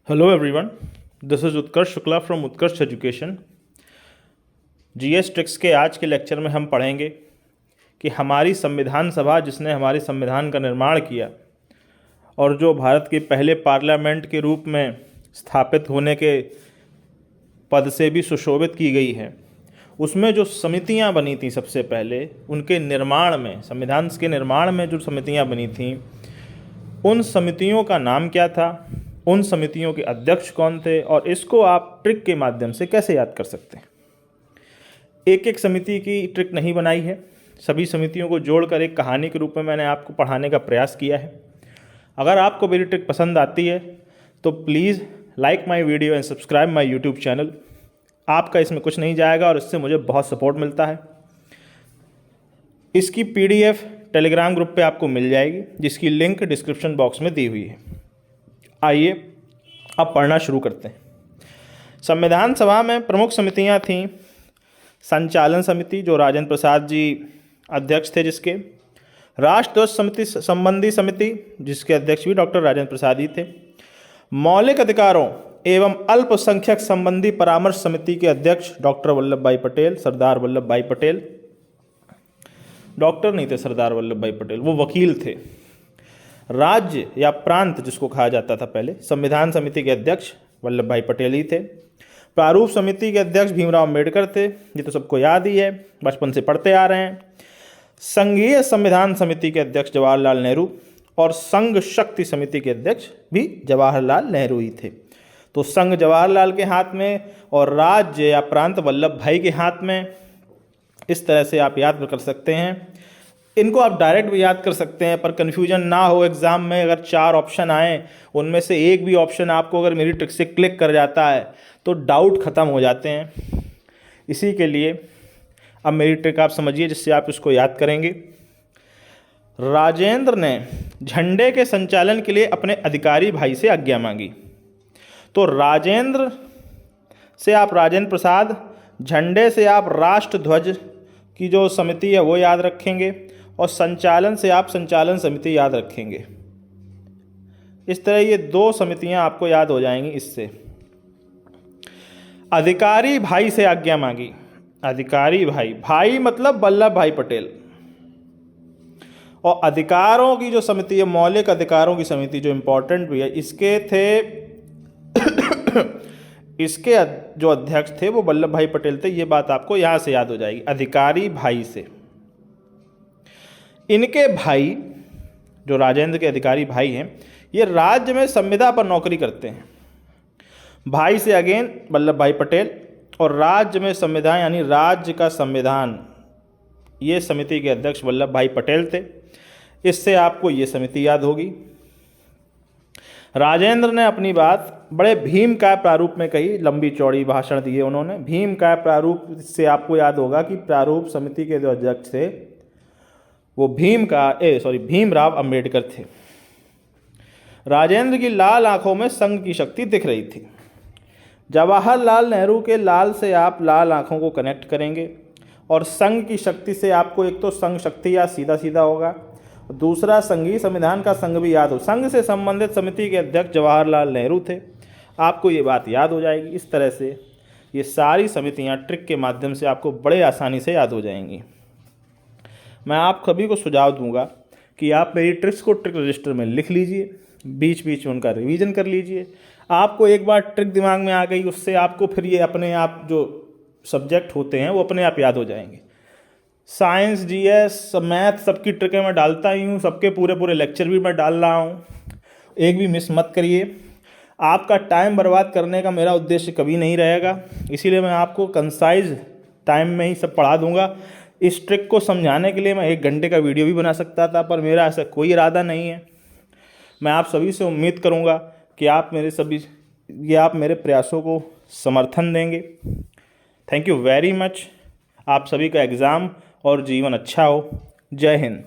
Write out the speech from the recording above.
Hello everyone, this is Utkarsh Shukla from Utkarsh education. GS tricks के आज के lecture में हम पढ़ेंगे कि हमारी संविधान सभा, जिसने हमारे संविधान का निर्माण किया और जो भारत के पहले पार्लियामेंट के रूप में स्थापित होने के पद से भी सुशोभित की गई है, उसमें जो समितियां बनी थी सबसे पहले, उनके निर्माण में, संविधान के निर्माण में जो समितियां बनी थीं, उन समितियों का नाम क्या था, उन समितियों के अध्यक्ष कौन थे और इसको आप ट्रिक के माध्यम से कैसे याद कर सकते हैं। एक एक समिति की ट्रिक नहीं बनाई है, सभी समितियों को जोड़कर एक कहानी के रूप में मैंने आपको पढ़ाने का प्रयास किया है। अगर आपको मेरी ट्रिक पसंद आती है तो please like my video and subscribe my YouTube channel. आपका इसमें कुछ नहीं जाएगा और इससे मुझे बहुत सपोर्ट मिलता है। इसकी PDF टेलीग्राम ग्रुप पे आपको मिल जाएगी, जिसकी लिंक डिस्क्रिप्शन बॉक्स में दी हुई है। आइए अब पढ़ना शुरू करते हैं। संविधान सभा में प्रमुख समितियां थीं। संचालन समिति, जो राजेंद्र प्रसाद जी अध्यक्ष थे जिसके, राष्ट्रध्वज समिति संबंधी समिति, जिसके अध्यक्ष भी डॉक्टर राजेंद्र प्रसाद ही थे। मौलिक अधिकारों एवं अल्पसंख्यक संबंधी परामर्श समिति के अध्यक्ष डॉक्टर वल्लभ भाई पटेल, सरदार वल्लभ भाई पटेल। डॉक्टर नहीं थे सरदार वल्लभ भाई पटेल, वो वकील थे। राज्य या प्रांत जिसको कहा जाता था पहले, संविधान समिति के अध्यक्ष वल्लभ भाई पटेल ही थे। प्रारूप समिति के अध्यक्ष भीमराव अम्बेडकर थे, ये तो सबको याद ही है, बचपन से पढ़ते आ रहे हैं। संघीय संविधान समिति के अध्यक्ष जवाहरलाल नेहरू और संघ शक्ति समिति के अध्यक्ष भी जवाहरलाल नेहरू ही थे। तो संघ जवाहरलाल के हाथ में और राज्य या प्रांत वल्लभ भाई के हाथ में। इस तरह से आप याद कर सकते हैं। इनको आप डायरेक्ट भी याद कर सकते हैं, पर कन्फ्यूजन ना हो एग्ज़ाम में। अगर 4 ऑप्शन आए, उनमें से एक भी ऑप्शन आपको अगर मेरी ट्रिक से क्लिक कर जाता है तो डाउट ख़त्म हो जाते हैं। इसी के लिए अब मेरी ट्रिक आप समझिए, जिससे आप इसको याद करेंगे। राजेंद्र ने झंडे के संचालन के लिए अपने अधिकारी भाई से आज्ञा मांगी। तो राजेंद्र से आप राजेंद्र प्रसाद, झंडे से आप राष्ट्रध्वज की जो समिति है वो याद रखेंगे और संचालन से आप संचालन समिति याद रखेंगे। इस तरह ये 2 समितियां आपको याद हो जाएंगी इससे। अधिकारी भाई से आज्ञा मांगी। अधिकारी भाई, भाई मतलब वल्लभ भाई पटेल। और अधिकारों की जो समिति है, मौलिक अधिकारों की समिति, जो इंपॉर्टेंट भी है, इसके थे इसके जो अध्यक्ष थे वो वल्लभ भाई पटेल थे। ये बात आपको यहां से याद हो जाएगी, अधिकारी भाई से। इनके भाई, जो राजेंद्र के अधिकारी भाई हैं, ये राज्य में संविदा पर नौकरी करते हैं। भाई से अगेन वल्लभ भाई पटेल, और राज्य में संविधान यानी राज्य का संविधान, ये समिति के अध्यक्ष वल्लभ भाई पटेल थे। इससे आपको ये समिति याद होगी। राजेंद्र ने अपनी बात बड़े भीमकाय प्रारूप में कही, लंबी चौड़ी भाषण दिए उन्होंने। भीमकाय प्रारूप से आपको याद होगा कि प्रारूप समिति के जो अध्यक्ष थे वो भीमराव अंबेडकर थे। राजेंद्र की लाल आंखों में संघ की शक्ति दिख रही थी। जवाहरलाल नेहरू के लाल से आप लाल आंखों को कनेक्ट करेंगे और संघ की शक्ति से आपको एक तो संघ शक्ति या सीधा सीधा होगा, दूसरा संघीय संविधान का संघ भी याद हो। संघ से संबंधित समिति के अध्यक्ष जवाहरलाल नेहरू थे। आपको ये बात याद हो जाएगी। इस तरह से ये सारी समितियां ट्रिक के माध्यम से आपको बड़े आसानी से याद हो जाएंगी। मैं आप सभी को सुझाव दूंगा कि आप मेरी ट्रिक्स को ट्रिक रजिस्टर में लिख लीजिए, बीच बीच में उनका रिवीजन कर लीजिए। आपको एक बार ट्रिक दिमाग में आ गई, उससे आपको फिर ये अपने आप जो सब्जेक्ट होते हैं वो अपने आप याद हो जाएंगे। साइंस, जीएस, मैथ, सबकी ट्रिकें मैं डालता ही हूँ, सबके पूरे लेक्चर भी मैं डाल रहा हूँ। एक भी मिस मत करिए। आपका टाइम बर्बाद करने का मेरा उद्देश्य कभी नहीं रहेगा, इसीलिए मैं आपको कंसाइज टाइम में ही सब पढ़ा दूंगा। इस ट्रिक को समझाने के लिए मैं 1 घंटे का वीडियो भी बना सकता था, पर मेरा ऐसा कोई इरादा नहीं है। मैं आप सभी से उम्मीद करूंगा कि आप मेरे प्रयासों को समर्थन देंगे। Thank you very much. आप सभी का एग्ज़ाम और जीवन अच्छा हो। जय हिंद।